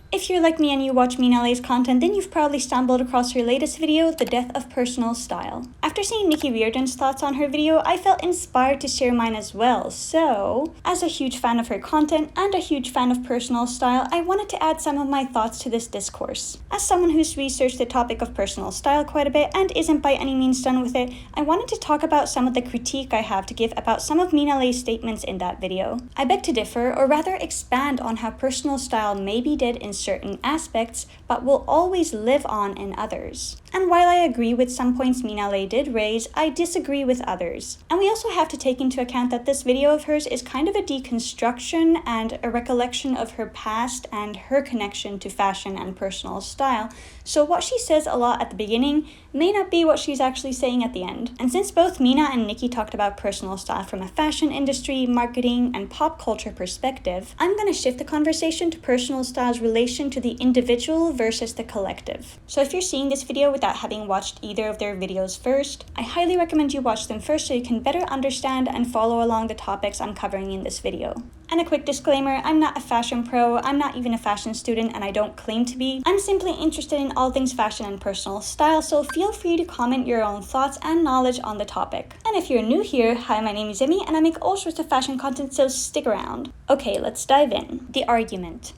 If you're like me and you watch Mina's content, then you've probably stumbled across her latest video, The Death of Personal Style. After seeing Nicky Reardon's thoughts on her video, I felt inspired to share mine as well, so as a huge fan of her content and a huge fan of personal style, I wanted to add some of my thoughts to this discourse. As someone who's researched the topic of personal style quite a bit and isn't by any means done with it, I wanted to talk about some of the critique I have to give about some of Mina's statements in that video. I beg to differ, or rather expand on how personal style may be dead in certain aspects, but will always live on in others. And while I agree with some points Mina did raise, I disagree with others. And we also have to take into account that this video of hers is kind of a deconstruction and a recollection of her past and her connection to fashion and personal style, so what she says a lot at the beginning may not be what she's actually saying at the end. And since both Mina and Nicky talked about personal style from a fashion industry, marketing, and pop culture perspective, I'm going to shift the conversation to personal style's relation to the individual versus the collective. So if you're seeing this video without having watched either of their videos first, I highly recommend you watch them first so you can better understand and follow along the topics I'm covering in this video. And a quick disclaimer, I'm not a fashion pro, I'm not even a fashion student, and I don't claim to be. I'm simply interested in all things fashion and personal style, so feel free to comment your own thoughts and knowledge on the topic. And if you're new here, hi, my name is Emmy, and I make all sorts of fashion content, so stick around. Okay, let's dive in. The argument.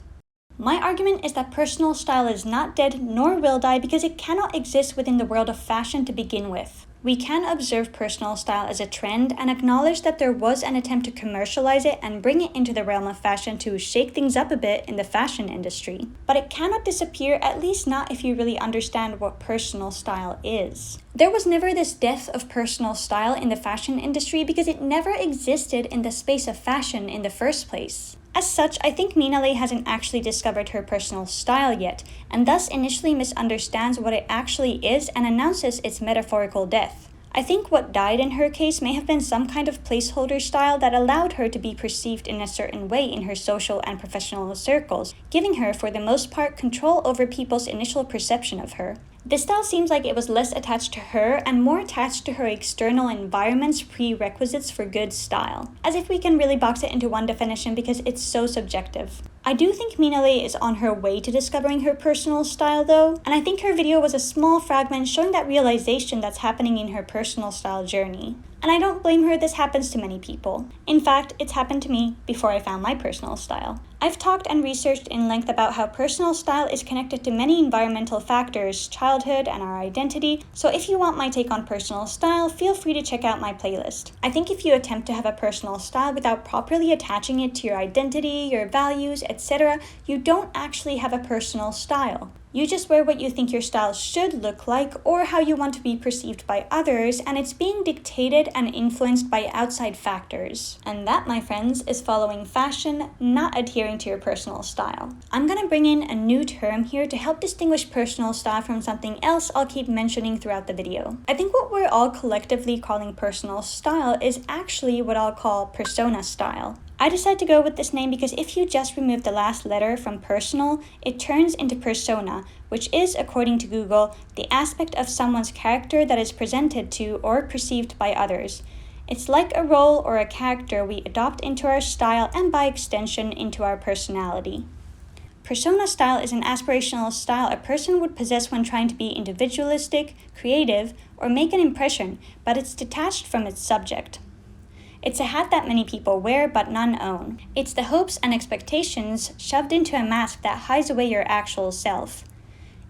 My argument is that personal style is not dead nor will die because it cannot exist within the world of fashion to begin with. We can observe personal style as a trend and acknowledge that there was an attempt to commercialize it and bring it into the realm of fashion to shake things up a bit in the fashion industry. But it cannot disappear, at least not if you really understand what personal style is. There was never this death of personal style in the fashion industry because it never existed in the space of fashion in the first place. As such, I think Mina hasn't actually discovered her personal style yet, and thus initially misunderstands what it actually is and announces its metaphorical death. I think what died in her case may have been some kind of placeholder style that allowed her to be perceived in a certain way in her social and professional circles, giving her, for the most part, control over people's initial perception of her. This style seems like it was less attached to her and more attached to her external environment's prerequisites for good style, as if we can really box it into one definition because it's so subjective. I do think Mina is on her way to discovering her personal style though, and I think her video was a small fragment showing that realization that's happening in her personal style journey. And I don't blame her, this happens to many people. In fact, it's happened to me before I found my personal style. I've talked and researched in length about how personal style is connected to many environmental factors, childhood, and our identity, so if you want my take on personal style, feel free to check out my playlist. I think if you attempt to have a personal style without properly attaching it to your identity, your values, etc., you don't actually have a personal style. You just wear what you think your style should look like or how you want to be perceived by others, and it's being dictated and influenced by outside factors. And that, my friends, is following fashion, not adhering to your personal style. I'm gonna bring in a new term here to help distinguish personal style from something else I'll keep mentioning throughout the video. I think what we're all collectively calling personal style is actually what I'll call persona style. I decided to go with this name because if you just remove the last letter from personal, it turns into persona, which is, according to Google, the aspect of someone's character that is presented to or perceived by others. It's like a role or a character we adopt into our style and by extension into our personality. Persona style is an aspirational style a person would possess when trying to be individualistic, creative, or make an impression, but it's detached from its subject. It's a hat that many people wear but none own. It's the hopes and expectations shoved into a mask that hides away your actual self.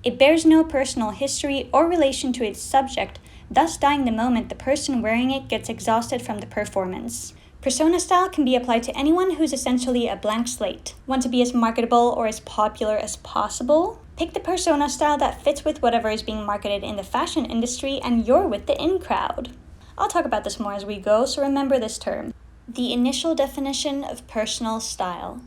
It bears no personal history or relation to its subject, thus dying the moment the person wearing it gets exhausted from the performance. Persona style can be applied to anyone who's essentially a blank slate. Want to be as marketable or as popular as possible? Pick the persona style that fits with whatever is being marketed in the fashion industry and you're with the in crowd. I'll talk about this more as we go, so remember this term. The initial definition of personal style.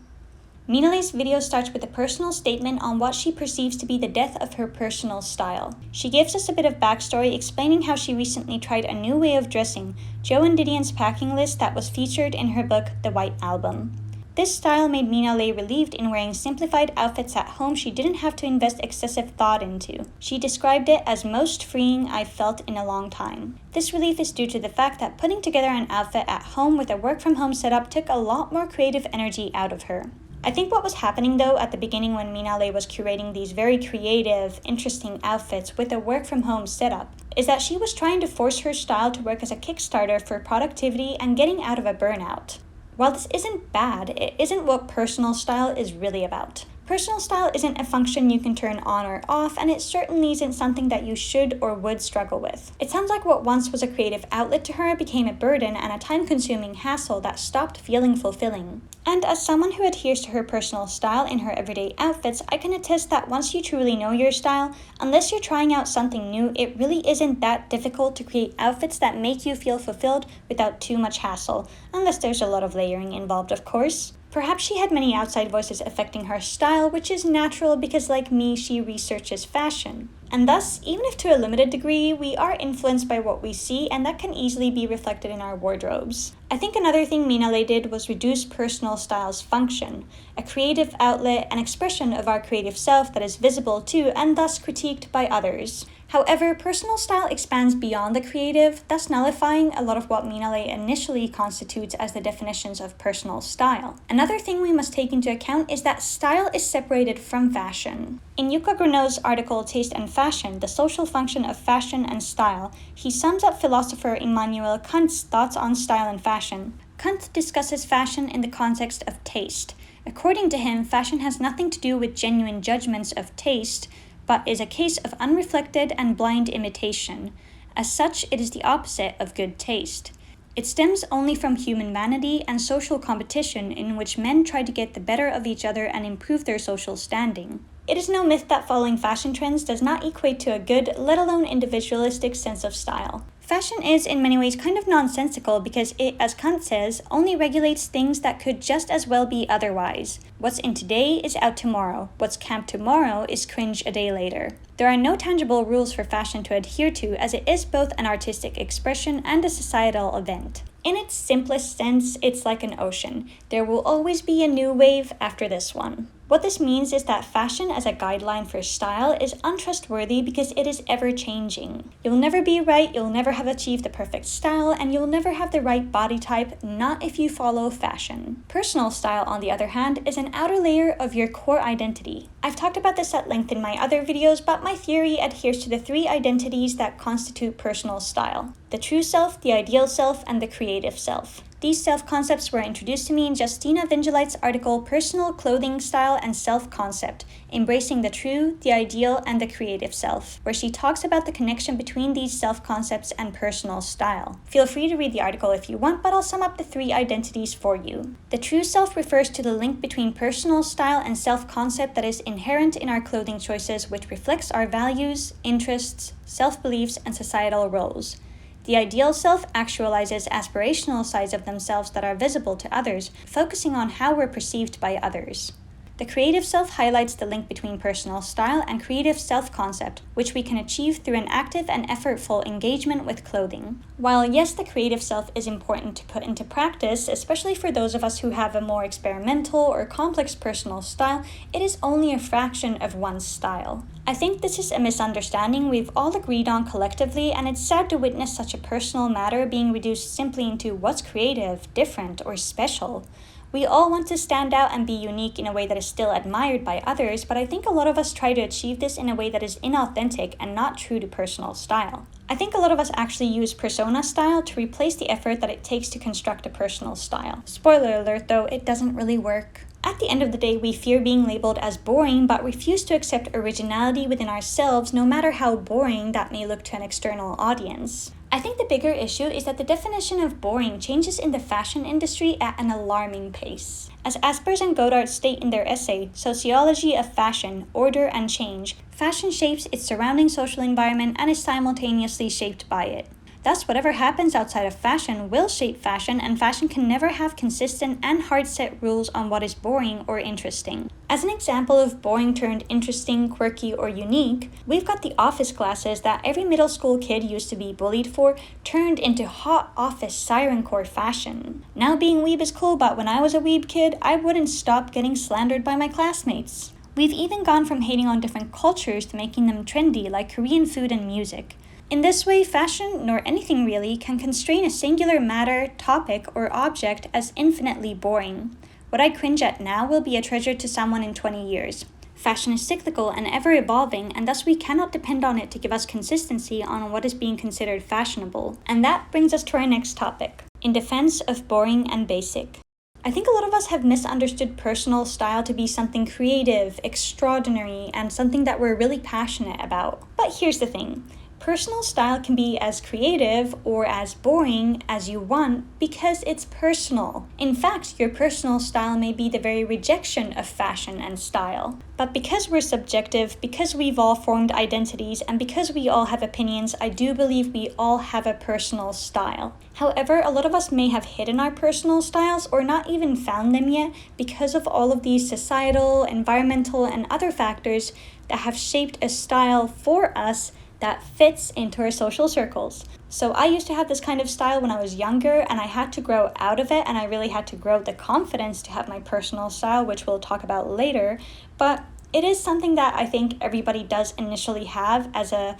Mina's video starts with a personal statement on what she perceives to be the death of her personal style. She gives us a bit of backstory explaining how she recently tried a new way of dressing, Joe and Didion's packing list that was featured in her book, The White Album. This style made Mina relieved in wearing simplified outfits at home she didn't have to invest excessive thought into. She described it as most freeing I've felt in a long time. This relief is due to the fact that putting together an outfit at home with a work-from-home setup took a lot more creative energy out of her. I think what was happening though at the beginning when Mina was curating these very creative, interesting outfits with a work-from-home setup is that she was trying to force her style to work as a kickstarter for productivity and getting out of a burnout. While this isn't bad, it isn't what personal style is really about. Personal style isn't a function you can turn on or off, and it certainly isn't something that you should or would struggle with. It sounds like what once was a creative outlet to her became a burden and a time-consuming hassle that stopped feeling fulfilling. And as someone who adheres to her personal style in her everyday outfits, I can attest that once you truly know your style, unless you're trying out something new, it really isn't that difficult to create outfits that make you feel fulfilled without too much hassle, unless there's a lot of layering involved, of course. Perhaps she had many outside voices affecting her style, which is natural because, like me, she researches fashion. And thus, even if to a limited degree, we are influenced by what we see, and that can easily be reflected in our wardrobes. I think another thing Mina did was reduce personal style's function, a creative outlet and expression of our creative self that is visible to and thus critiqued by others. However, personal style expands beyond the creative, thus nullifying a lot of what Mina initially constitutes as the definitions of personal style. Another thing we must take into account is that style is separated from fashion. In Yuka Gruno's article Taste and Fashion, the social function of fashion and style, he sums up philosopher Immanuel Kant's thoughts on style and fashion. Kant discusses fashion in the context of taste. According to him, fashion has nothing to do with genuine judgments of taste, but is a case of unreflected and blind imitation. As such, it is the opposite of good taste. It stems only from human vanity and social competition in which men try to get the better of each other and improve their social standing. It is no myth that following fashion trends does not equate to a good, let alone individualistic sense of style. Fashion is in many ways kind of nonsensical because it, as Kant says, only regulates things that could just as well be otherwise. What's in today is out tomorrow. What's camp tomorrow is cringe a day later. There are no tangible rules for fashion to adhere to, as it is both an artistic expression and a societal event. In its simplest sense, it's like an ocean. There will always be a new wave after this one. What this means is that fashion as a guideline for style is untrustworthy because it is ever-changing. You'll never be right, you'll never have achieved the perfect style, and you'll never have the right body type, not if you follow fashion. Personal style, on the other hand, is an outer layer of your core identity. I've talked about this at length in my other videos, but my theory adheres to the three identities that constitute personal style: the true self, the ideal self, and the creative self. These self-concepts were introduced to me in Justina Vingelite's article Personal Clothing Style and Self-Concept, Embracing the True, the Ideal, and the Creative Self, where she talks about the connection between these self-concepts and personal style. Feel free to read the article if you want, but I'll sum up the three identities for you. The true self refers to the link between personal style and self-concept that is inherent in our clothing choices, which reflects our values, interests, self-beliefs, and societal roles. The ideal self actualizes aspirational sides of themselves that are visible to others, focusing on how we're perceived by others. The creative self highlights the link between personal style and creative self-concept, which we can achieve through an active and effortful engagement with clothing. While yes, the creative self is important to put into practice, especially for those of us who have a more experimental or complex personal style, it is only a fraction of one's style. I think this is a misunderstanding we've all agreed on collectively, and it's sad to witness such a personal matter being reduced simply into what's creative, different, or special. We all want to stand out and be unique in a way that is still admired by others, but I think a lot of us try to achieve this in a way that is inauthentic and not true to personal style. I think a lot of us actually use persona style to replace the effort that it takes to construct a personal style. Spoiler alert though, it doesn't really work. At the end of the day, we fear being labeled as boring, but refuse to accept originality within ourselves, no matter how boring that may look to an external audience. I think the bigger issue is that the definition of boring changes in the fashion industry at an alarming pace. As Aspers and Godart state in their essay, Sociology of Fashion, Order and Change, fashion shapes its surrounding social environment and is simultaneously shaped by it. Thus, whatever happens outside of fashion will shape fashion, and fashion can never have consistent and hard-set rules on what is boring or interesting. As an example of boring turned interesting, quirky, or unique, we've got the office classes that every middle school kid used to be bullied for turned into hot office sirencore fashion. Now being weeb is cool, but when I was a weeb kid, I wouldn't stop getting slandered by my classmates. We've even gone from hating on different cultures to making them trendy, like Korean food and music. In this way, fashion, nor anything really, can constrain a singular matter, topic, or object as infinitely boring. What I cringe at now will be a treasure to someone in 20 years. Fashion is cyclical and ever-evolving, and thus we cannot depend on it to give us consistency on what is being considered fashionable. And that brings us to our next topic, in defense of boring and basic. I think a lot of us have misunderstood personal style to be something creative, extraordinary, and something that we're really passionate about. But here's the thing. Personal style can be as creative or as boring as you want because it's personal. In fact, your personal style may be the very rejection of fashion and style. But because we're subjective, because we've all formed identities, and because we all have opinions, I do believe we all have a personal style. However, a lot of us may have hidden our personal styles or not even found them yet because of all of these societal, environmental, and other factors that have shaped a style for us that fits into our social circles. So I used to have this kind of style when I was younger, and I had to grow out of it, and I really had to grow the confidence to have my personal style, which we'll talk about later. But it is something that I think everybody does initially have as a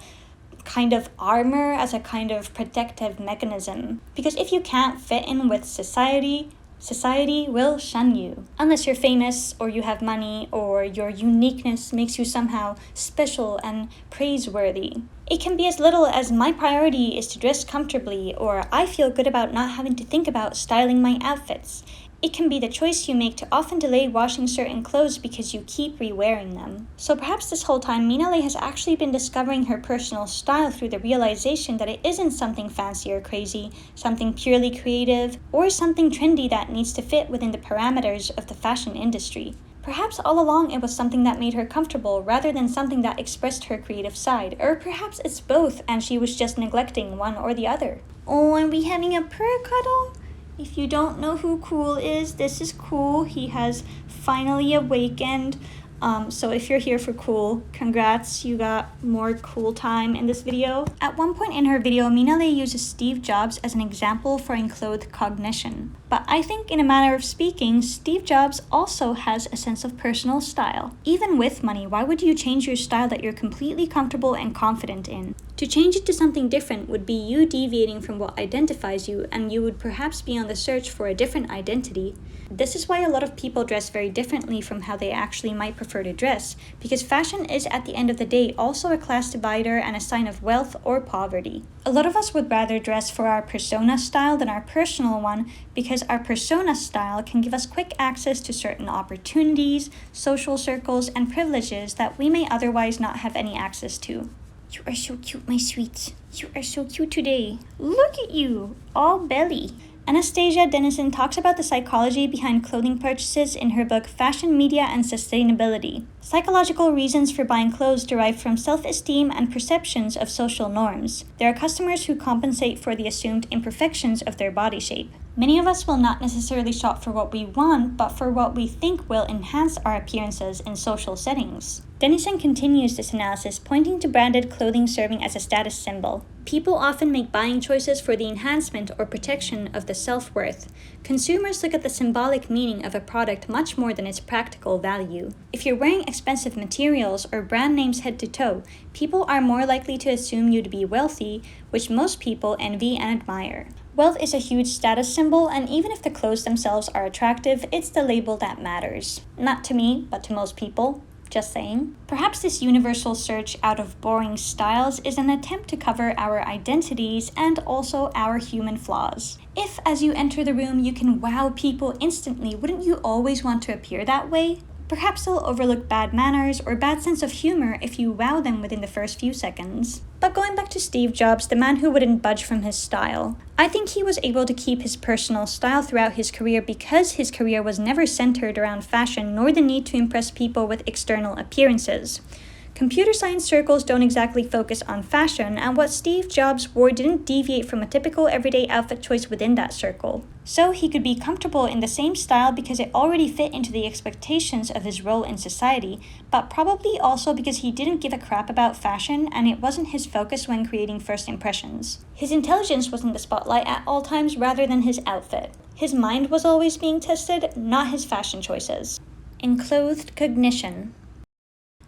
kind of armor, as a kind of protective mechanism. Because if you can't fit in with society will shun you. Unless you're famous, or you have money, or your uniqueness makes you somehow special and praiseworthy. It can be as little as my priority is to dress comfortably, or I feel good about not having to think about styling my outfits. It can be the choice you make to often delay washing certain clothes because you keep re-wearing them. So perhaps this whole time, Mina has actually been discovering her personal style through the realization that it isn't something fancy or crazy, something purely creative, or something trendy that needs to fit within the parameters of the fashion industry. Perhaps all along it was something that made her comfortable rather than something that expressed her creative side. Or perhaps it's both and she was just neglecting one or the other. Oh, and we having a purr cuddle? If you don't know who Cool is, this is Cool. He has finally awakened. So if you're here for Cool, congrats, you got more cool time in this video. At one point in her video, Mina uses Steve Jobs as an example for enclothed cognition. But I think in a manner of speaking, Steve Jobs also has a sense of personal style. Even with money, why would you change your style that you're completely comfortable and confident in? To change it to something different would be you deviating from what identifies you, and you would perhaps be on the search for a different identity. This is why a lot of people dress very differently from how they actually might prefer to dress, because fashion is at the end of the day also a class divider and a sign of wealth or poverty. A lot of us would rather dress for our persona style than our personal one, because our persona style can give us quick access to certain opportunities, social circles, and privileges that we may otherwise not have any access to. You are so cute, my sweet. You are so cute today. Look at you, all belly. Anastasia Denison talks about the psychology behind clothing purchases in her book Fashion, Media, and Sustainability. Psychological reasons for buying clothes derive from self-esteem and perceptions of social norms. There are customers who compensate for the assumed imperfections of their body shape. Many of us will not necessarily shop for what we want, but for what we think will enhance our appearances in social settings. Denison continues this analysis, pointing to branded clothing serving as a status symbol. People often make buying choices for the enhancement or protection of the self-worth. Consumers look at the symbolic meaning of a product much more than its practical value. If you're wearing expensive materials or brand names head to toe, people are more likely to assume you to be wealthy, which most people envy and admire. Wealth is a huge status symbol, and even if the clothes themselves are attractive, it's the label that matters. Not to me, but to most people. Just saying. Perhaps this universal search out of boring styles is an attempt to cover our identities and also our human flaws. If, as you enter the room, you can wow people instantly, wouldn't you always want to appear that way? Perhaps they'll overlook bad manners or bad sense of humor if you wow them within the first few seconds. But going back to Steve Jobs, the man who wouldn't budge from his style, I think he was able to keep his personal style throughout his career because his career was never centered around fashion nor the need to impress people with external appearances. Computer science circles don't exactly focus on fashion, and what Steve Jobs wore didn't deviate from a typical everyday outfit choice within that circle. So he could be comfortable in the same style because it already fit into the expectations of his role in society, but probably also because he didn't give a crap about fashion and it wasn't his focus when creating first impressions. His intelligence was in the spotlight at all times rather than his outfit. His mind was always being tested, not his fashion choices. Enclothed cognition.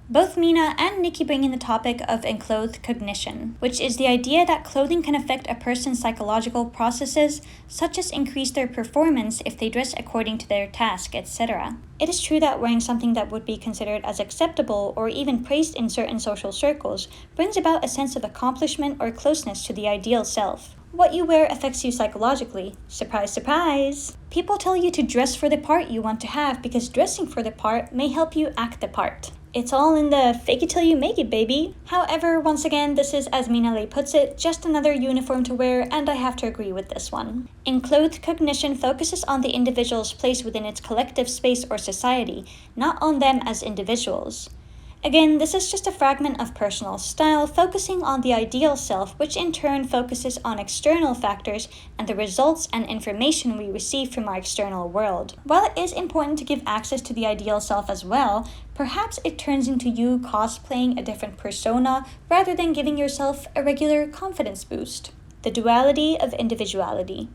Both Mina and Nicky bring in the topic of enclothed cognition, which is the idea that clothing can affect a person's psychological processes, such as increase their performance if they dress according to their task, etc. It is true that wearing something that would be considered as acceptable or even praised in certain social circles brings about a sense of accomplishment or closeness to the ideal self. What you wear affects you psychologically. Surprise, surprise! People tell you to dress for the part you want to have because dressing for the part may help you act the part. It's all in the fake it till you make it, baby. However, once again, this is, as Mina puts it, just another uniform to wear, and I have to agree with this one. Enclothed cognition focuses on the individual's place within its collective space or society, not on them as individuals. Again, this is just a fragment of personal style focusing on the ideal self, which in turn focuses on external factors and the results and information we receive from our external world. While it is important to give access to the ideal self as well, perhaps it turns into you cosplaying a different persona rather than giving yourself a regular confidence boost. The duality of individuality.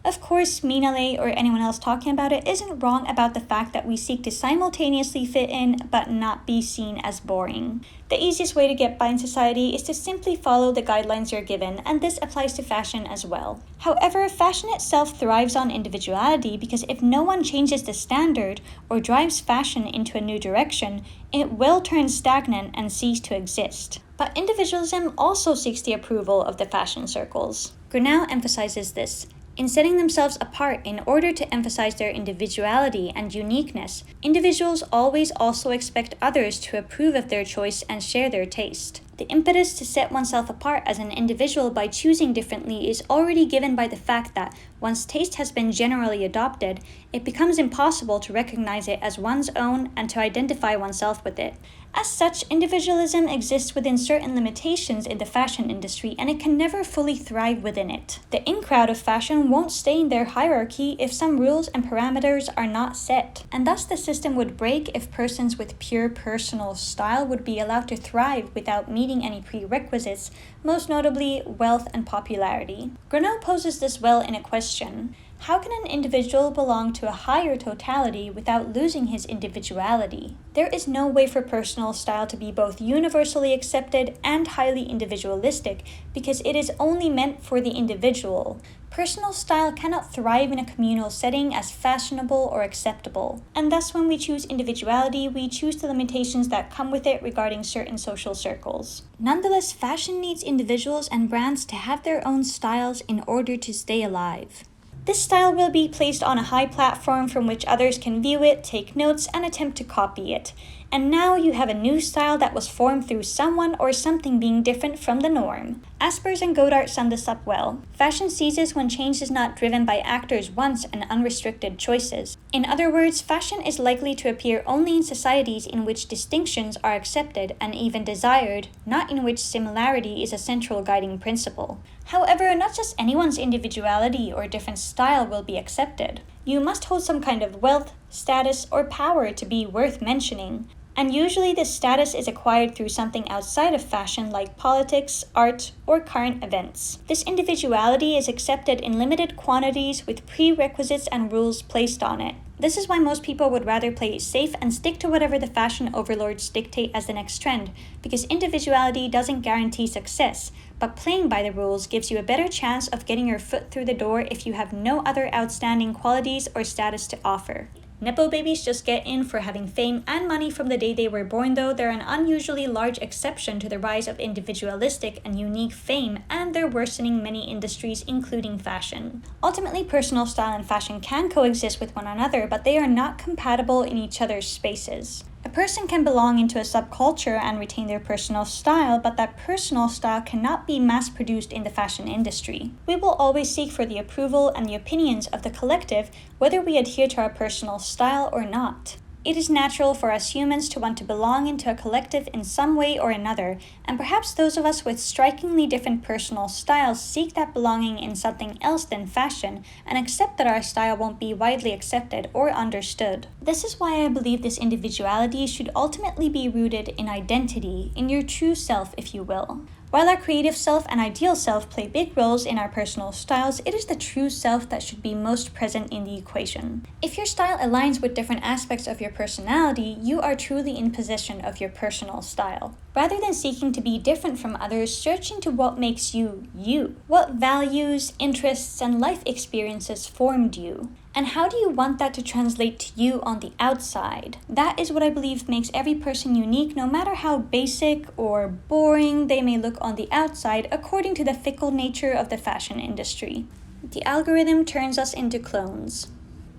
Of course, Mina or anyone else talking about it isn't wrong about the fact that we seek to simultaneously fit in but not be seen as boring. The easiest way to get by in society is to simply follow the guidelines you're given, and this applies to fashion as well. However, fashion itself thrives on individuality because if no one changes the standard or drives fashion into a new direction, it will turn stagnant and cease to exist. But individualism also seeks the approval of the fashion circles. Grinnell emphasizes this. In setting themselves apart in order to emphasize their individuality and uniqueness, individuals always also expect others to approve of their choice and share their taste. The impetus to set oneself apart as an individual by choosing differently is already given by the fact that once taste has been generally adopted, it becomes impossible to recognize it as one's own and to identify oneself with it. As such, individualism exists within certain limitations in the fashion industry, and it can never fully thrive within it. The in-crowd of fashion won't stay in their hierarchy if some rules and parameters are not set, and thus the system would break if persons with pure personal style would be allowed to thrive without meeting any prerequisites, most notably wealth and popularity. Grinnell poses this well in a question. How can an individual belong to a higher totality without losing his individuality? There is no way for personal style to be both universally accepted and highly individualistic because it is only meant for the individual. Personal style cannot thrive in a communal setting as fashionable or acceptable, and thus when we choose individuality, we choose the limitations that come with it regarding certain social circles. Nonetheless, fashion needs individuals and brands to have their own styles in order to stay alive. This style will be placed on a high platform from which others can view it, take notes, and attempt to copy it. And now you have a new style that was formed through someone or something being different from the norm. Aspers and Godart sum this up well. Fashion seizes when change is not driven by actors' wants and unrestricted choices. In other words, fashion is likely to appear only in societies in which distinctions are accepted and even desired, not in which similarity is a central guiding principle. However, not just anyone's individuality or different style will be accepted. You must hold some kind of wealth, status, or power to be worth mentioning. And usually this status is acquired through something outside of fashion like politics, art, or current events. This individuality is accepted in limited quantities with prerequisites and rules placed on it. This is why most people would rather play it safe and stick to whatever the fashion overlords dictate as the next trend, because individuality doesn't guarantee success, but playing by the rules gives you a better chance of getting your foot through the door if you have no other outstanding qualities or status to offer. Nepo babies just get in for having fame and money from the day they were born, though they're an unusually large exception to the rise of individualistic and unique fame, and they're worsening many industries, including fashion. Ultimately, personal style and fashion can coexist with one another, but they are not compatible in each other's spaces. A person can belong into a subculture and retain their personal style, but that personal style cannot be mass-produced in the fashion industry. We will always seek for the approval and the opinions of the collective, whether we adhere to our personal style or not. It is natural for us humans to want to belong into a collective in some way or another, and perhaps those of us with strikingly different personal styles seek that belonging in something else than fashion, and accept that our style won't be widely accepted or understood. This is why I believe this individuality should ultimately be rooted in identity, in your true self, if you will. While our creative self and ideal self play big roles in our personal styles, it is the true self that should be most present in the equation. If your style aligns with different aspects of your personality, you are truly in possession of your personal style. Rather than seeking to be different from others, search into what makes you, you. What values, interests, and life experiences formed you? And how do you want that to translate to you on the outside? That is what I believe makes every person unique, no matter how basic or boring they may look on the outside, according to the fickle nature of the fashion industry. The algorithm turns us into clones.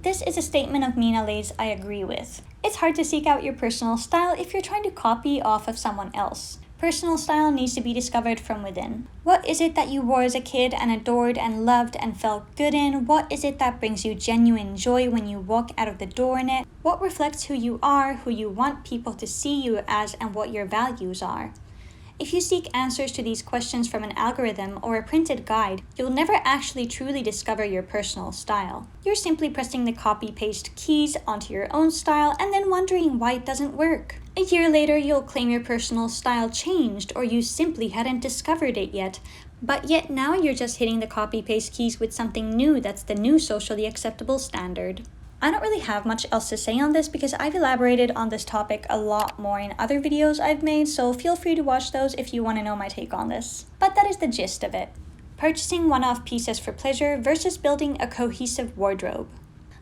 This is a statement of Mina's I agree with. It's hard to seek out your personal style if you're trying to copy off of someone else. Personal style needs to be discovered from within. What is it that you wore as a kid and adored and loved and felt good in? What is it that brings you genuine joy when you walk out of the door in it? What reflects who you are, who you want people to see you as, and what your values are? If you seek answers to these questions from an algorithm or a printed guide, you'll never actually truly discover your personal style. You're simply pressing the copy-paste keys onto your own style and then wondering why it doesn't work. A year later, you'll claim your personal style changed or you simply hadn't discovered it yet. But yet now you're just hitting the copy-paste keys with something new that's the new socially acceptable standard. I don't really have much else to say on this because I've elaborated on this topic a lot more in other videos I've made, so feel free to watch those if you want to know my take on this. But that is the gist of it. Purchasing one-off pieces for pleasure versus building a cohesive wardrobe.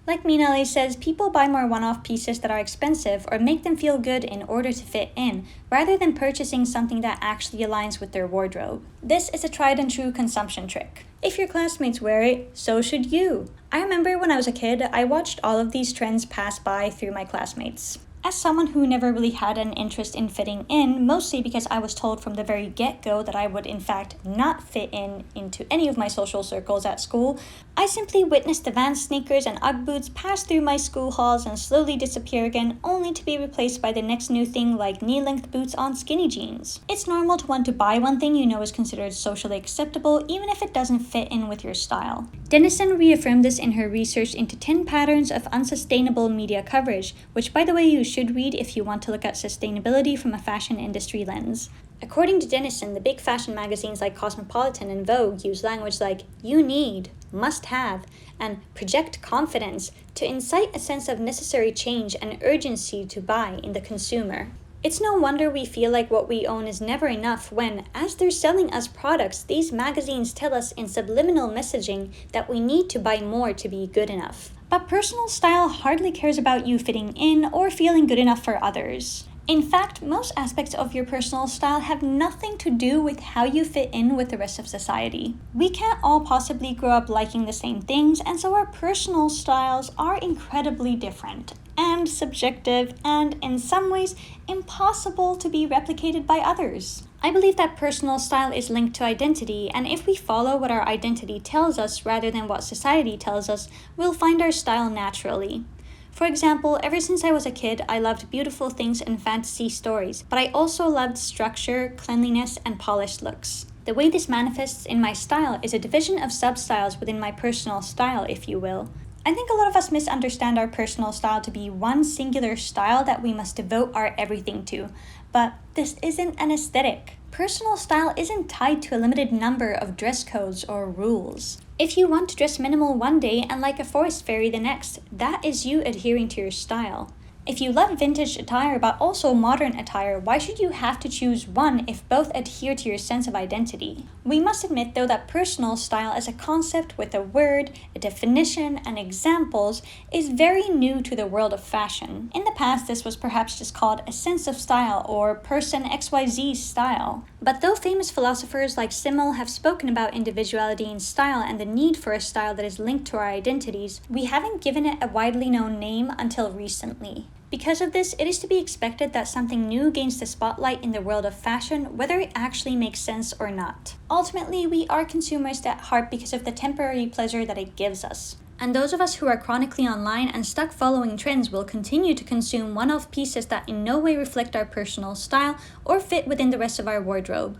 Like Mina says, people buy more one-off pieces that are expensive or make them feel good in order to fit in, rather than purchasing something that actually aligns with their wardrobe. This is a tried and true consumption trick. If your classmates wear it, so should you. I remember when I was a kid, I watched all of these trends pass by through my classmates. As someone who never really had an interest in fitting in, mostly because I was told from the very get-go that I would in fact not fit into any of my social circles at school, I simply witnessed the Vans sneakers and Ugg boots pass through my school halls and slowly disappear again, only to be replaced by the next new thing like knee-length boots on skinny jeans. It's normal to want to buy one thing you know is considered socially acceptable, even if it doesn't fit in with your style. Denisova reaffirmed this in her research into 10 patterns of unsustainable media coverage, which by the way you should read if you want to look at sustainability from a fashion industry lens. According to Denisova, the big fashion magazines like Cosmopolitan and Vogue use language like "you need," "must have," and "project confidence" to incite a sense of necessary change and urgency to buy in the consumer. It's no wonder we feel like what we own is never enough when, as they're selling us products, these magazines tell us in subliminal messaging that we need to buy more to be good enough. But personal style hardly cares about you fitting in or feeling good enough for others. In fact, most aspects of your personal style have nothing to do with how you fit in with the rest of society. We can't all possibly grow up liking the same things, and so our personal styles are incredibly different and subjective and, in some ways, impossible to be replicated by others. I believe that personal style is linked to identity, and if we follow what our identity tells us rather than what society tells us, we'll find our style naturally. For example, ever since I was a kid, I loved beautiful things and fantasy stories, but I also loved structure, cleanliness, and polished looks. The way this manifests in my style is a division of sub-styles within my personal style, if you will. I think a lot of us misunderstand our personal style to be one singular style that we must devote our everything to, but this isn't an aesthetic. Personal style isn't tied to a limited number of dress codes or rules. If you want to dress minimal one day and like a forest fairy the next, that is you adhering to your style. If you love vintage attire but also modern attire, why should you have to choose one if both adhere to your sense of identity? We must admit though that personal style as a concept with a word, a definition, and examples is very new to the world of fashion. In the past, this was perhaps just called a sense of style or person XYZ style. But though famous philosophers like Simmel have spoken about individuality in style and the need for a style that is linked to our identities, we haven't given it a widely known name until recently. Because of this, it is to be expected that something new gains the spotlight in the world of fashion, whether it actually makes sense or not. Ultimately, we are consumers at heart because of the temporary pleasure that it gives us. And those of us who are chronically online and stuck following trends will continue to consume one-off pieces that in no way reflect our personal style or fit within the rest of our wardrobe.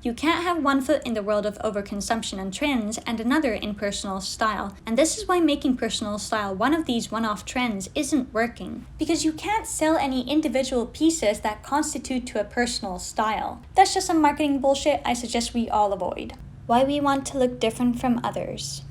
You can't have one foot in the world of overconsumption and trends and another in personal style. And this is why making personal style one of these one-off trends isn't working. Because you can't sell any individual pieces that constitute to a personal style. That's just some marketing bullshit I suggest we all avoid. Why we want to look different from others.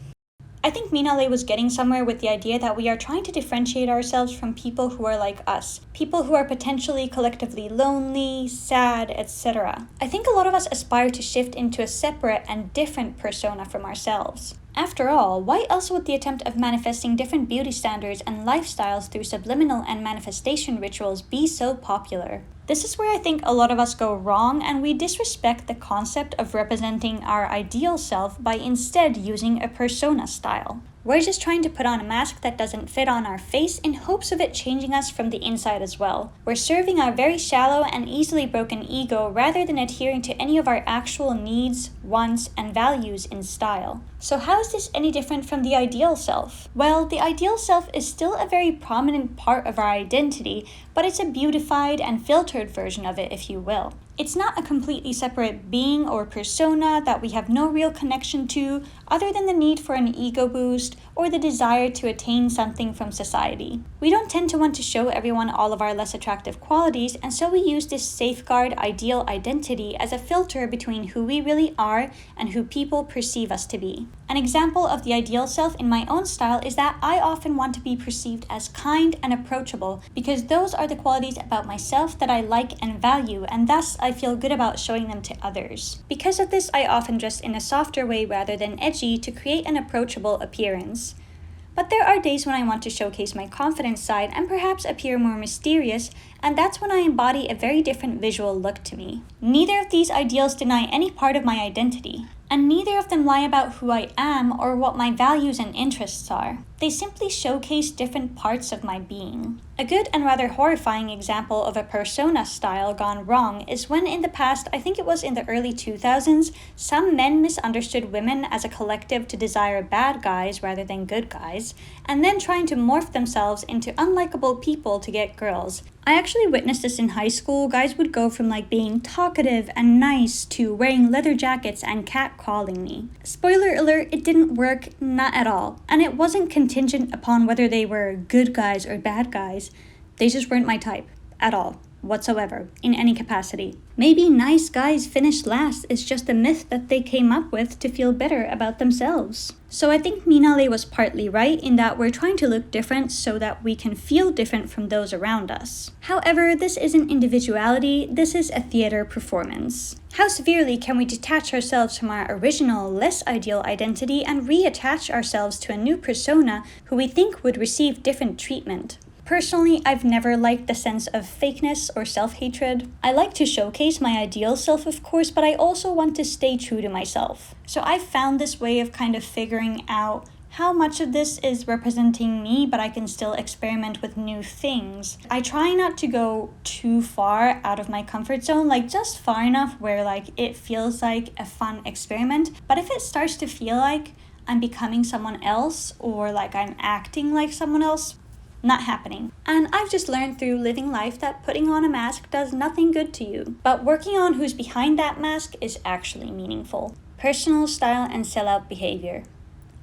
I think Mina was getting somewhere with the idea that we are trying to differentiate ourselves from people who are like us, people who are potentially collectively lonely, sad, etc. I think a lot of us aspire to shift into a separate and different persona from ourselves. After all, why else would the attempt of manifesting different beauty standards and lifestyles through subliminal and manifestation rituals be so popular? This is where I think a lot of us go wrong, and we disrespect the concept of representing our ideal self by instead using a persona style. We're just trying to put on a mask that doesn't fit on our face in hopes of it changing us from the inside as well. We're serving our very shallow and easily broken ego rather than adhering to any of our actual needs, wants, and values in style. So how is this any different from the ideal self? Well, the ideal self is still a very prominent part of our identity, but it's a beautified and filtered version of it, if you will. It's not a completely separate being or persona that we have no real connection to other than the need for an ego boost or the desire to attain something from society. We don't tend to want to show everyone all of our less attractive qualities, and so we use this safeguard ideal identity as a filter between who we really are and who people perceive us to be. An example of the ideal self in my own style is that I often want to be perceived as kind and approachable because those are the qualities about myself that I like and value, and thus I feel good about showing them to others. Because of this, I often dress in a softer way rather than edgy to create an approachable appearance. But there are days when I want to showcase my confident side and perhaps appear more mysterious, and that's when I embody a very different visual look to me. Neither of these ideals deny any part of my identity, and neither of them lie about who I am or what my values and interests are. They simply showcase different parts of my being. A good and rather horrifying example of a persona style gone wrong is when in the past, I think it was in the early 2000s, some men misunderstood women as a collective to desire bad guys rather than good guys, and then trying to morph themselves into unlikable people to get girls. I actually witnessed this in high school. Guys would go from being talkative and nice to wearing leather jackets and catcalling me. Spoiler alert, it didn't work, not at all. And it wasn't contingent upon whether they were good guys or bad guys. They just weren't my type, at all, whatsoever, in any capacity. Maybe nice guys finish last is just a myth that they came up with to feel better about themselves. So I think Mina was partly right in that we're trying to look different so that we can feel different from those around us. However, this isn't individuality, this is a theater performance. How severely can we detach ourselves from our original, less ideal identity and reattach ourselves to a new persona who we think would receive different treatment? Personally, I've never liked the sense of fakeness or self-hatred. I like to showcase my ideal self, of course, but I also want to stay true to myself. So I've found this way of kind of figuring out how much of this is representing me, but I can still experiment with new things. I try not to go too far out of my comfort zone, just far enough where it feels like a fun experiment. But if it starts to feel like I'm becoming someone else or I'm acting like someone else, not happening. And I've just learned through living life that putting on a mask does nothing good to you. But working on who's behind that mask is actually meaningful. Personal style and sellout behavior.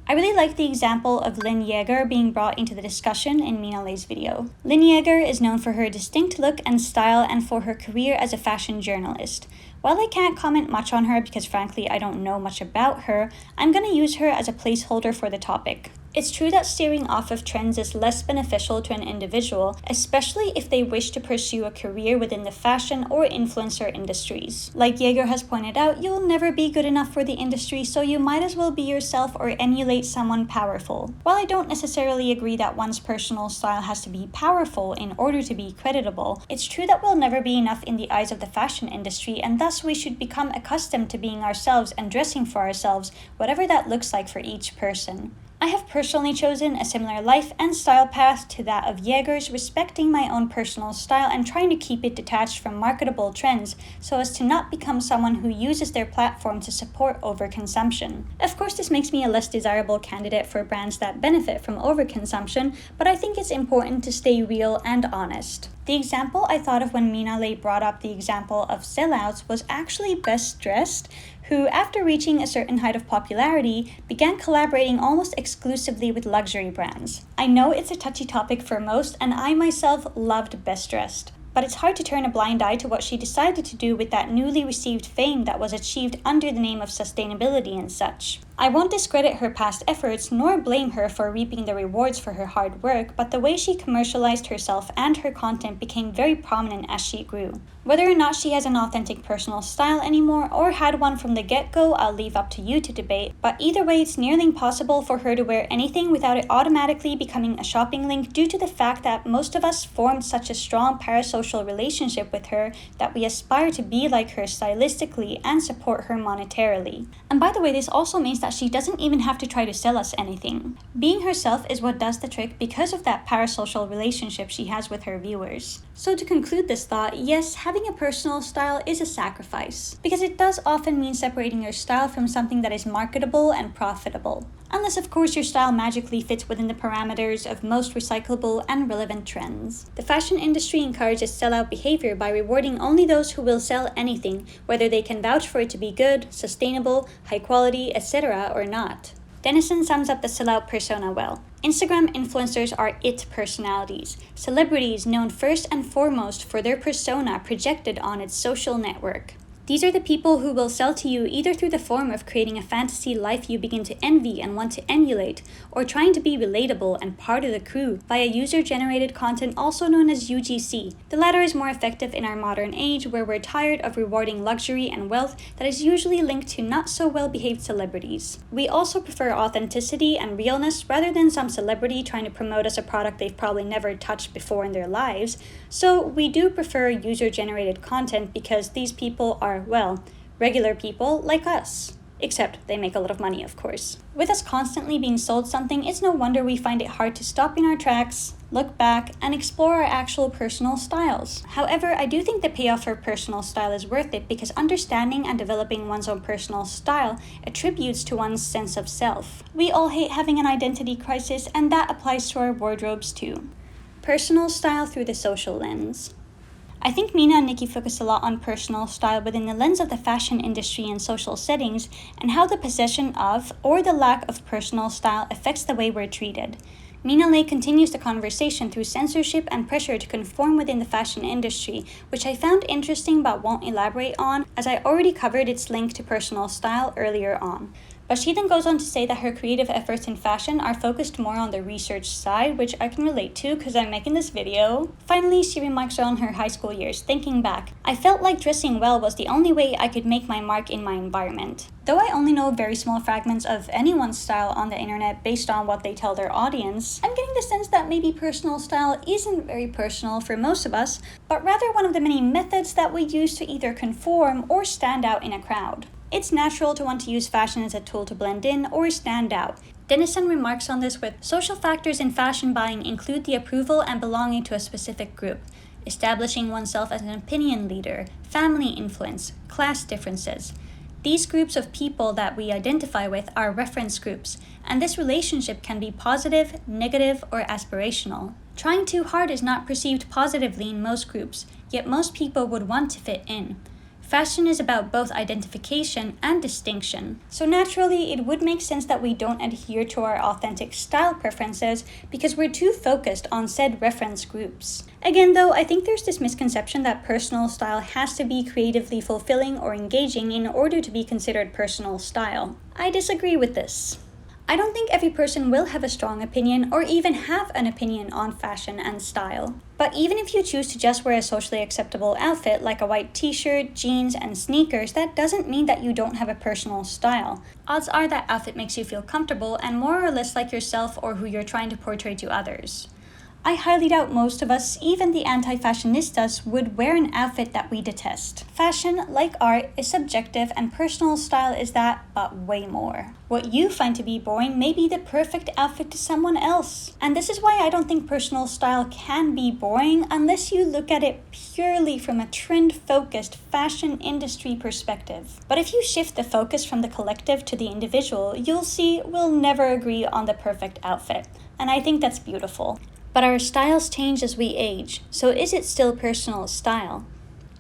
I really like the example of Lynn Yeager being brought into the discussion in Mina's video. Lynn Yeager is known for her distinct look and style and for her career as a fashion journalist. While I can't comment much on her because frankly I don't know much about her, I'm going to use her as a placeholder for the topic. It's true that steering off of trends is less beneficial to an individual, especially if they wish to pursue a career within the fashion or influencer industries. Like Yeager has pointed out, you'll never be good enough for the industry, so you might as well be yourself or emulate someone powerful. While I don't necessarily agree that one's personal style has to be powerful in order to be creditable, it's true that we'll never be enough in the eyes of the fashion industry, and thus we should become accustomed to being ourselves and dressing for ourselves, whatever that looks like for each person. I have personally chosen a similar life and style path to that of Yeager's, respecting my own personal style and trying to keep it detached from marketable trends so as to not become someone who uses their platform to support overconsumption. Of course, this makes me a less desirable candidate for brands that benefit from overconsumption, but I think it's important to stay real and honest. The example I thought of when Mina brought up the example of sellouts was actually Best Dressed, who, after reaching a certain height of popularity, began collaborating almost exclusively with luxury brands. I know it's a touchy topic for most, and I myself loved Best Dressed. But it's hard to turn a blind eye to what she decided to do with that newly received fame that was achieved under the name of sustainability and such. I won't discredit her past efforts nor blame her for reaping the rewards for her hard work, but the way she commercialized herself and her content became very prominent as she grew. Whether or not she has an authentic personal style anymore or had one from the get-go, I'll leave up to you to debate, but either way it's nearly impossible for her to wear anything without it automatically becoming a shopping link due to the fact that most of us formed such a strong parasocial relationship with her that we aspire to be like her stylistically and support her monetarily. And by the way, this also means that she doesn't even have to try to sell us anything. Being herself is what does the trick because of that parasocial relationship she has with her viewers. So to conclude this thought, yes, having a personal style is a sacrifice, because it does often mean separating your style from something that is marketable and profitable. Unless of course your style magically fits within the parameters of most recyclable and relevant trends. The fashion industry encourages sellout behavior by rewarding only those who will sell anything, whether they can vouch for it to be good, sustainable, high quality, etc. or not. Denison sums up the sellout persona well. Instagram influencers are it personalities, celebrities known first and foremost for their persona projected on its social network. These are the people who will sell to you either through the form of creating a fantasy life you begin to envy and want to emulate, or trying to be relatable and part of the crew via user-generated content also known as UGC. The latter is more effective in our modern age where we're tired of rewarding luxury and wealth that is usually linked to not so well-behaved celebrities. We also prefer authenticity and realness rather than some celebrity trying to promote us a product they've probably never touched before in their lives, so we do prefer user-generated content because these people are, well, regular people like us. Except they make a lot of money, of course. With us constantly being sold something, it's no wonder we find it hard to stop in our tracks, look back, and explore our actual personal styles. However, I do think the payoff for personal style is worth it because understanding and developing one's own personal style attributes to one's sense of self. We all hate having an identity crisis, and that applies to our wardrobes too. Personal style through the social lens. I think Mina and Nicky focus a lot on personal style within the lens of the fashion industry and social settings and how the possession of or the lack of personal style affects the way we're treated. Mina continues the conversation through censorship and pressure to conform within the fashion industry, which I found interesting but won't elaborate on as I already covered its link to personal style earlier on. But she then goes on to say that her creative efforts in fashion are focused more on the research side, which I can relate to because I'm making this video. Finally, she remarks on her high school years, thinking back, I felt like dressing well was the only way I could make my mark in my environment. Though I only know very small fragments of anyone's style on the internet based on what they tell their audience, I'm getting the sense that maybe personal style isn't very personal for most of us, but rather one of the many methods that we use to either conform or stand out in a crowd. It's natural to want to use fashion as a tool to blend in or stand out. Denison remarks on this with, social factors in fashion buying include the approval and belonging to a specific group, establishing oneself as an opinion leader, family influence, class differences. These groups of people that we identify with are reference groups, and this relationship can be positive, negative, or aspirational. Trying too hard is not perceived positively in most groups, yet most people would want to fit in. Fashion is about both identification and distinction, so naturally it would make sense that we don't adhere to our authentic style preferences because we're too focused on said reference groups. Again though, I think there's this misconception that personal style has to be creatively fulfilling or engaging in order to be considered personal style. I disagree with this. I don't think every person will have a strong opinion or even have an opinion on fashion and style. But even if you choose to just wear a socially acceptable outfit like a white t-shirt, jeans, and sneakers, that doesn't mean that you don't have a personal style. Odds are that outfit makes you feel comfortable and more or less like yourself or who you're trying to portray to others. I highly doubt most of us, even the anti-fashionistas, would wear an outfit that we detest. Fashion, like art, is subjective and personal style is that, but way more. What you find to be boring may be the perfect outfit to someone else. And this is why I don't think personal style can be boring unless you look at it purely from a trend-focused fashion industry perspective. But if you shift the focus from the collective to the individual, you'll see we'll never agree on the perfect outfit. And I think that's beautiful. But our styles change as we age, so is it still personal style?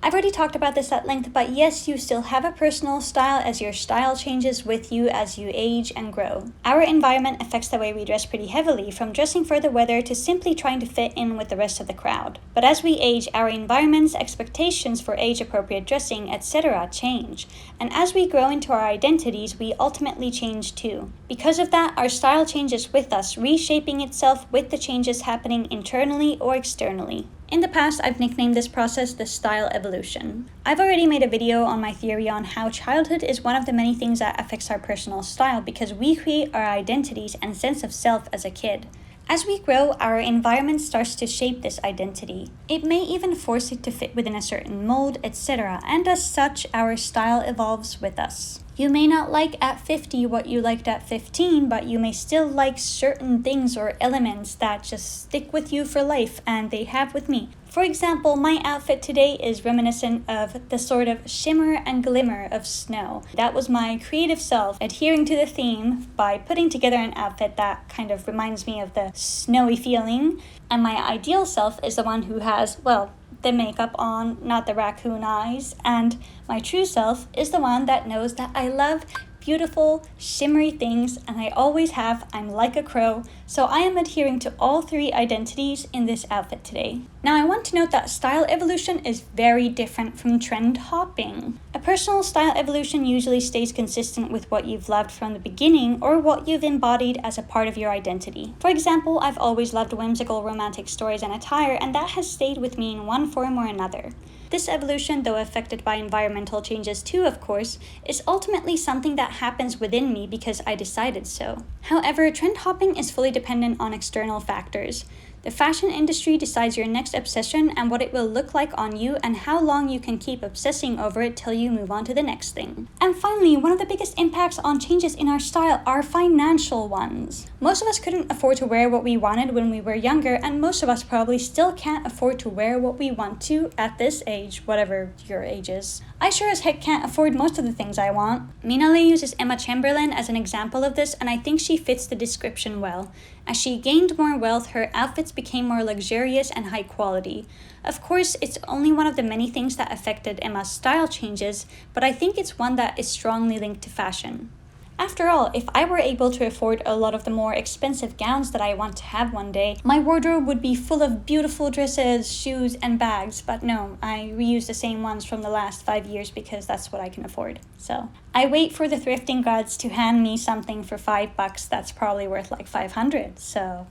I've already talked about this at length, but yes, you still have a personal style as your style changes with you as you age and grow. Our environment affects the way we dress pretty heavily, from dressing for the weather to simply trying to fit in with the rest of the crowd. But as we age, our environment's expectations for age-appropriate dressing, etc. change. And as we grow into our identities, we ultimately change too. Because of that, our style changes with us, reshaping itself with the changes happening internally or externally. In the past, I've nicknamed this process the style evolution. I've already made a video on my theory on how childhood is one of the many things that affects our personal style because we create our identities and sense of self as a kid. As we grow, our environment starts to shape this identity. It may even force it to fit within a certain mold, etc., and as such, our style evolves with us. You may not like at 50 what you liked at 15, but you may still like certain things or elements that just stick with you for life, and they have with me. For example, my outfit today is reminiscent of the sort of shimmer and glimmer of snow. That was my creative self adhering to the theme by putting together an outfit that kind of reminds me of the snowy feeling. And my ideal self is the one who has, well, the makeup on, not the raccoon eyes. And my true self is the one that knows that I love beautiful, shimmery things, and I always have. I'm like a crow, so I am adhering to all three identities in this outfit today. Now I want to note that style evolution is very different from trend hopping. A personal style evolution usually stays consistent with what you've loved from the beginning or what you've embodied as a part of your identity. For example, I've always loved whimsical romantic stories and attire, and that has stayed with me in one form or another. This evolution, though affected by environmental changes too, of course, is ultimately something that happens within me because I decided so. However, trend hopping is fully dependent on external factors. The fashion industry decides your next obsession and what it will look like on you and how long you can keep obsessing over it till you move on to the next thing. And finally, one of the biggest impacts on changes in our style are financial ones. Most of us couldn't afford to wear what we wanted when we were younger, and most of us probably still can't afford to wear what we want to at this age, whatever your age is. I sure as heck can't afford most of the things I want. Mina uses Emma Chamberlain as an example of this, and I think she fits the description well. As she gained more wealth, her outfits became more luxurious and high quality. Of course, it's only one of the many things that affected Emma's style changes, but I think it's one that is strongly linked to fashion. After all, if I were able to afford a lot of the more expensive gowns that I want to have one day, my wardrobe would be full of beautiful dresses, shoes, and bags. But no, I reuse the same ones from the last 5 years because that's what I can afford. So I wait for the thrifting gods to hand me something for $5 that's probably worth like 500. So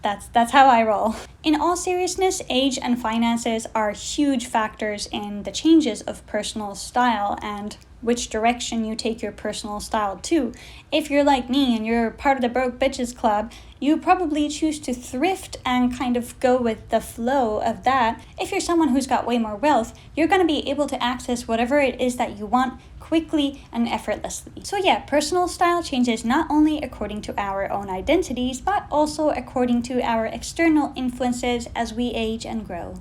that's how I roll. In all seriousness, age and finances are huge factors in the changes of personal style and which direction you take your personal style to. If you're like me and you're part of the broke bitches club, you probably choose to thrift and kind of go with the flow of that. If you're someone who's got way more wealth, you're going to be able to access whatever it is that you want quickly and effortlessly. So yeah, personal style changes not only according to our own identities, but also according to our external influences as we age and grow.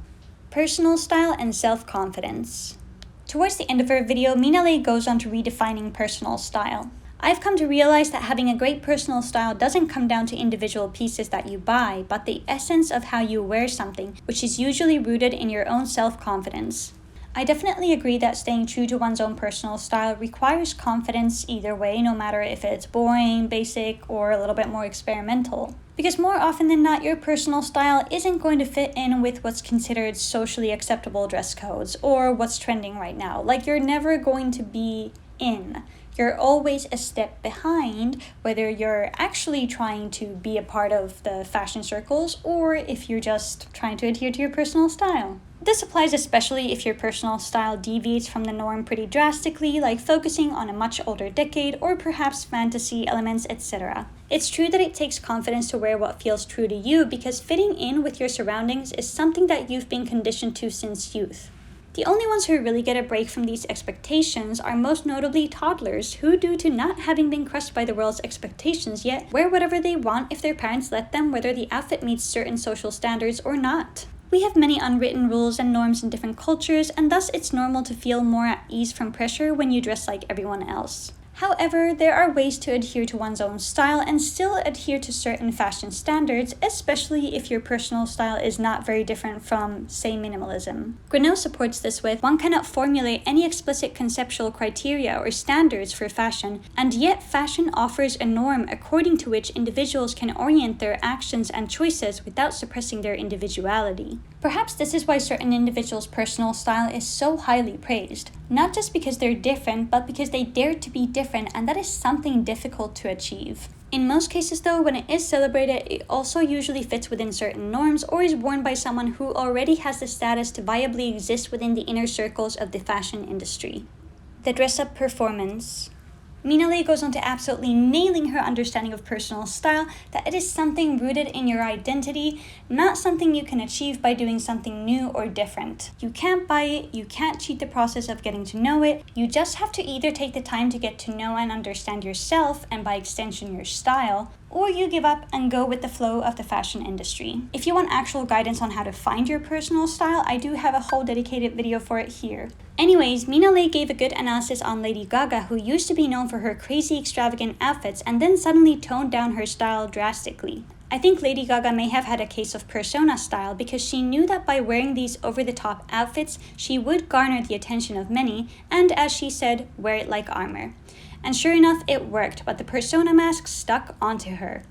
Personal style and self-confidence. Towards the end of her video, Mina goes on to redefining personal style. I've come to realize that having a great personal style doesn't come down to individual pieces that you buy, but the essence of how you wear something, which is usually rooted in your own self-confidence. I definitely agree that staying true to one's own personal style requires confidence either way, no matter if it's boring, basic, or a little bit more experimental. Because more often than not, your personal style isn't going to fit in with what's considered socially acceptable dress codes or what's trending right now. Like, you're never going to be in. You're always a step behind, whether you're actually trying to be a part of the fashion circles or if you're just trying to adhere to your personal style. This applies especially if your personal style deviates from the norm pretty drastically, like focusing on a much older decade or perhaps fantasy elements, etc. It's true that it takes confidence to wear what feels true to you because fitting in with your surroundings is something that you've been conditioned to since youth. The only ones who really get a break from these expectations are most notably toddlers, who, due to not having been crushed by the world's expectations yet, wear whatever they want if their parents let them, whether the outfit meets certain social standards or not. We have many unwritten rules and norms in different cultures, and thus it's normal to feel more at ease from pressure when you dress like everyone else. However, there are ways to adhere to one's own style and still adhere to certain fashion standards, especially if your personal style is not very different from, say, minimalism. Grinnell supports this with, one cannot formulate any explicit conceptual criteria or standards for fashion, and yet fashion offers a norm according to which individuals can orient their actions and choices without suppressing their individuality. Perhaps this is why certain individuals' personal style is so highly praised, not just because they're different, but because they dare to be different, and that is something difficult to achieve. In most cases though, when it is celebrated, it also usually fits within certain norms or is worn by someone who already has the status to viably exist within the inner circles of the fashion industry. The dress-up performance. Mina goes on to absolutely nailing her understanding of personal style, that it is something rooted in your identity, not something you can achieve by doing something new or different. You can't buy it, you can't cheat the process of getting to know it, you just have to either take the time to get to know and understand yourself, and by extension your style, or you give up and go with the flow of the fashion industry. If you want actual guidance on how to find your personal style, I do have a whole dedicated video for it here. Anyways, Mina gave a good analysis on Lady Gaga, who used to be known for her crazy extravagant outfits and then suddenly toned down her style drastically. I think Lady Gaga may have had a case of persona style because she knew that by wearing these over-the-top outfits, she would garner the attention of many and, as she said, wear it like armor. And sure enough, it worked, but the persona mask stuck onto her.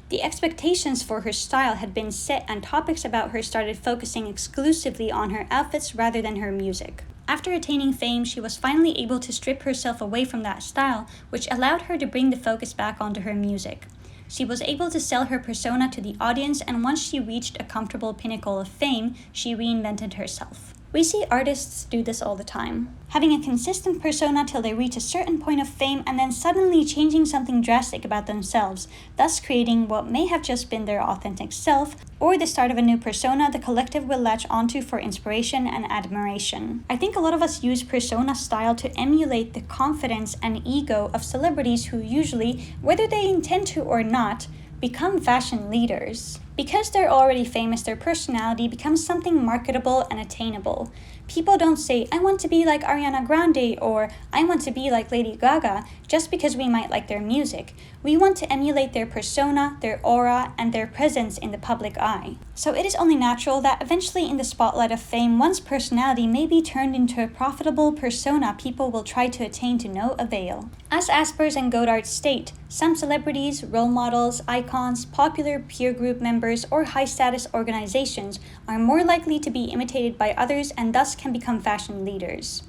The expectations for her style had been set and topics about her started focusing exclusively on her outfits rather than her music. After attaining fame, she was finally able to strip herself away from that style, which allowed her to bring the focus back onto her music. She was able to sell her persona to the audience, and once she reached a comfortable pinnacle of fame, she reinvented herself. We see artists do this all the time, having a consistent persona till they reach a certain point of fame and then suddenly changing something drastic about themselves, thus creating what may have just been their authentic self, or the start of a new persona the collective will latch onto for inspiration and admiration. I think a lot of us use persona style to emulate the confidence and ego of celebrities who usually, whether they intend to or not, become fashion leaders. Because they're already famous, their personality becomes something marketable and attainable. People don't say, I want to be like Ariana Grande or I want to be like Lady Gaga just because we might like their music. We want to emulate their persona, their aura, and their presence in the public eye. So it is only natural that eventually in the spotlight of fame, one's personality may be turned into a profitable persona people will try to attain to no avail. As Aspers and Godart state, some celebrities, role models, icons, popular peer group members, or high-status organizations are more likely to be imitated by others and thus can become fashion leaders.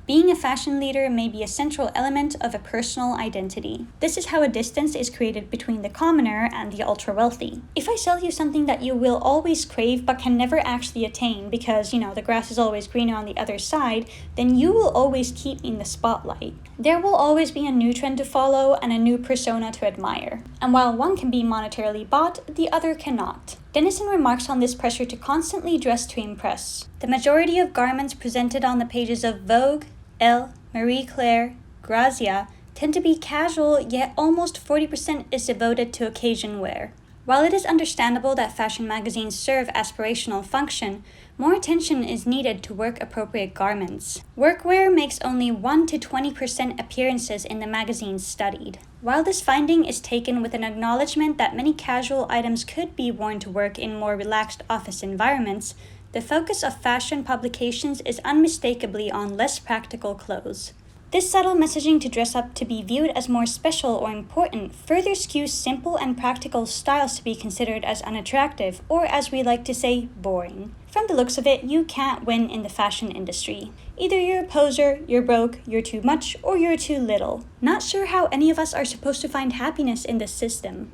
Being a fashion leader may be a central element of a personal identity. This is how a distance is created between the commoner and the ultra-wealthy. If I sell you something that you will always crave but can never actually attain because, the grass is always greener on the other side, then you will always keep me in the spotlight. There will always be a new trend to follow and a new persona to admire. And while one can be monetarily bought, the other cannot. Denison remarks on this pressure to constantly dress to impress. The majority of garments presented on the pages of Vogue, Elle, Marie Claire, Grazia tend to be casual, yet almost 40% is devoted to occasion wear. While it is understandable that fashion magazines serve aspirational function, more attention is needed to work-appropriate garments. Workwear makes only 1 to 20% appearances in the magazines studied. While this finding is taken with an acknowledgement that many casual items could be worn to work in more relaxed office environments, the focus of fashion publications is unmistakably on less practical clothes. This subtle messaging to dress up to be viewed as more special or important further skews simple and practical styles to be considered as unattractive, or as we like to say, boring. From the looks of it, you can't win in the fashion industry. Either you're a poser, you're broke, you're too much, or you're too little. Not sure how any of us are supposed to find happiness in this system.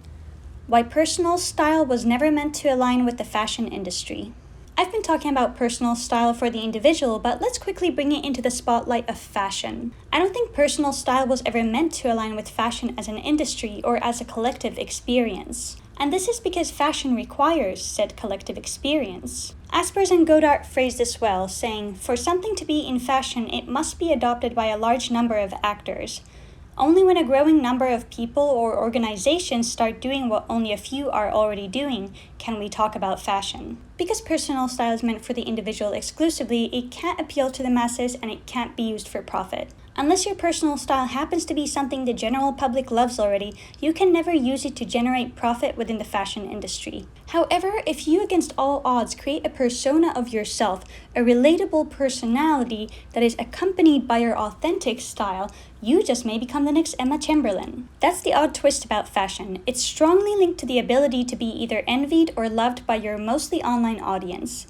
Why personal style was never meant to align with the fashion industry. I've been talking about personal style for the individual, but let's quickly bring it into the spotlight of fashion. I don't think personal style was ever meant to align with fashion as an industry or as a collective experience. And this is because fashion requires said collective experience. Aspers and Godart phrase this well, saying, for something to be in fashion, it must be adopted by a large number of actors. Only when a growing number of people or organizations start doing what only a few are already doing can we talk about fashion. Because personal style is meant for the individual exclusively, it can't appeal to the masses and it can't be used for profit. Unless your personal style happens to be something the general public loves already, you can never use it to generate profit within the fashion industry. However, if you against all odds create a persona of yourself, a relatable personality that is accompanied by your authentic style, you just may become the next Emma Chamberlain. That's the odd twist about fashion. It's strongly linked to the ability to be either envied or loved by your mostly online audience.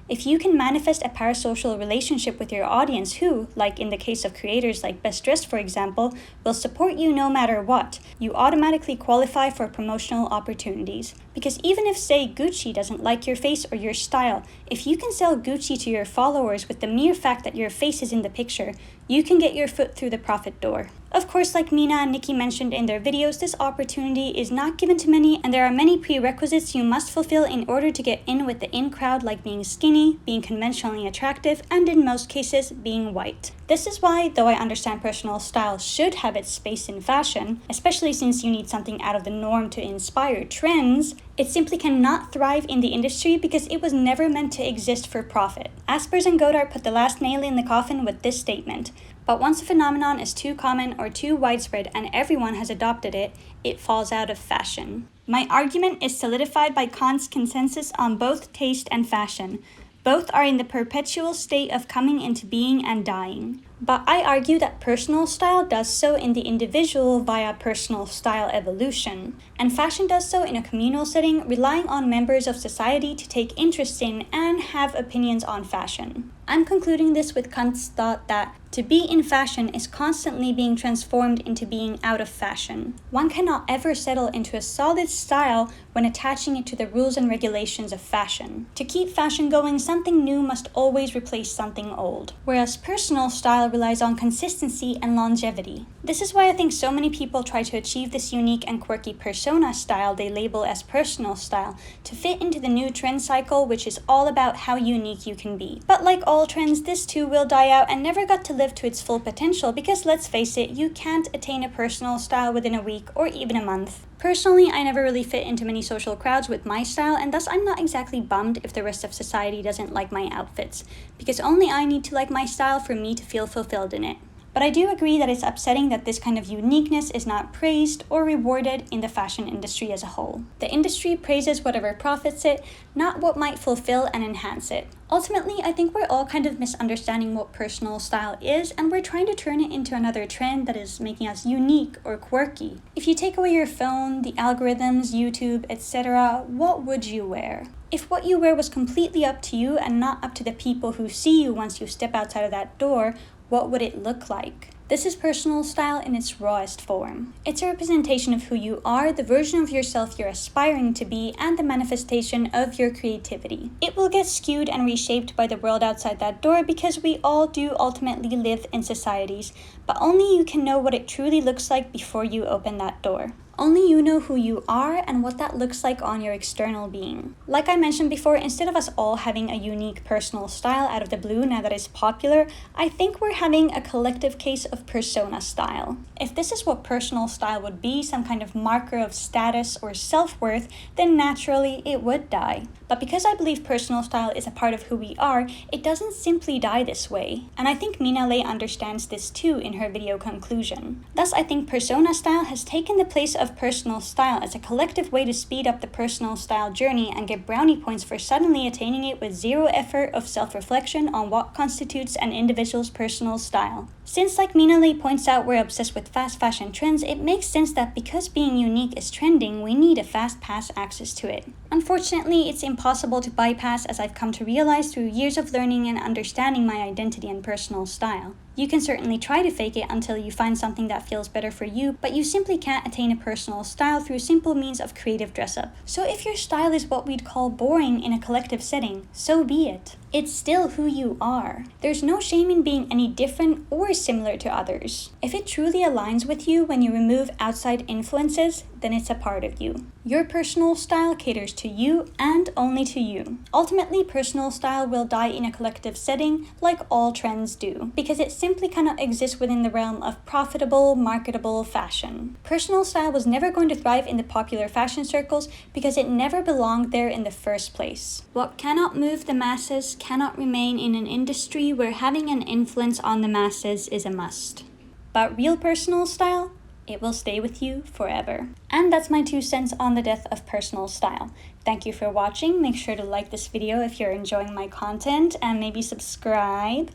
If you can manifest a parasocial relationship with your audience who, like in the case of creators like Best Dressed for example, will support you no matter what, you automatically qualify for promotional opportunities. Because even if, say, Gucci doesn't like your face or your style, if you can sell Gucci to your followers with the mere fact that your face is in the picture, you can get your foot through the profit door. Of course, like Mina and Nicky mentioned in their videos, this opportunity is not given to many, and there are many prerequisites you must fulfill in order to get in with the in crowd, like being skinny, being conventionally attractive, and in most cases, being white. This is why, though I understand personal style should have its space in fashion, especially since you need something out of the norm to inspire trends, it simply cannot thrive in the industry because it was never meant to exist for profit. Aspers and Godart put the last nail in the coffin with this statement: but once a phenomenon is too common or too widespread and everyone has adopted it, it falls out of fashion. My argument is solidified by Kant's consensus on both taste and fashion. Both are in the perpetual state of coming into being and dying. But I argue that personal style does so in the individual via personal style evolution, and fashion does so in a communal setting, relying on members of society to take interest in and have opinions on fashion. I'm concluding this with Kant's thought that to be in fashion is constantly being transformed into being out of fashion. One cannot ever settle into a solid style when attaching it to the rules and regulations of fashion. To keep fashion going, something new must always replace something old, whereas personal style relies on consistency and longevity. This is why I think so many people try to achieve this unique and quirky persona style they label as personal style to fit into the new trend cycle, which is all about how unique you can be. But like all trends, this too will die out and never got to live to its full potential because, let's face it, you can't attain a personal style within a week or even a month. Personally, I never really fit into many social crowds with my style, and thus I'm not exactly bummed if the rest of society doesn't like my outfits, because only I need to like my style for me to feel fulfilled in it. But I do agree that it's upsetting that this kind of uniqueness is not praised or rewarded in the fashion industry as a whole. The industry praises whatever profits it, not what might fulfill and enhance it. Ultimately, I think we're all kind of misunderstanding what personal style is, and we're trying to turn it into another trend that is making us unique or quirky. If you take away your phone, the algorithms, YouTube, etc., what would you wear? If what you wear was completely up to you and not up to the people who see you once you step outside of that door, what would it look like? This is personal style in its rawest form. It's a representation of who you are, the version of yourself you're aspiring to be, and the manifestation of your creativity. It will get skewed and reshaped by the world outside that door because we all do ultimately live in societies, but only you can know what it truly looks like before you open that door. Only you know who you are and what that looks like on your external being. Like I mentioned before, instead of us all having a unique personal style out of the blue now that it's popular, I think we're having a collective case of persona style. If this is what personal style would be, some kind of marker of status or self-worth, then naturally it would die. But because I believe personal style is a part of who we are, it doesn't simply die this way. And I think Mina understands this too in her video conclusion. Thus, I think persona style has taken the place of personal style as a collective way to speed up the personal style journey and get brownie points for suddenly attaining it with zero effort of self-reflection on what constitutes an individual's personal style. Since, like Mina points out, we're obsessed with fast fashion trends, it makes sense that because being unique is trending, we need a fast pass access to it. Unfortunately, it's impossible to bypass, as I've come to realize through years of learning and understanding my identity and personal style. You can certainly try to fake it until you find something that feels better for you, but you simply can't attain a personal style through simple means of creative dress-up. So if your style is what we'd call boring in a collective setting, so be it. It's still who you are. There's no shame in being any different or similar to others. If it truly aligns with you when you remove outside influences, then it's a part of you. Your personal style caters to you and only to you. Ultimately, personal style will die in a collective setting like all trends do, because it simply cannot exist within the realm of profitable, marketable fashion. Personal style was never going to thrive in the popular fashion circles because it never belonged there in the first place. What cannot move the masses cannot remain in an industry where having an influence on the masses is a must. but real personal style, it will stay with you forever. And that's my 2 cents on the death of personal style. Thank you for watching. Make sure to like this video if you're enjoying my content and maybe subscribe.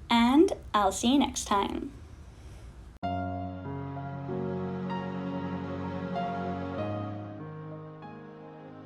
And I'll see you next time.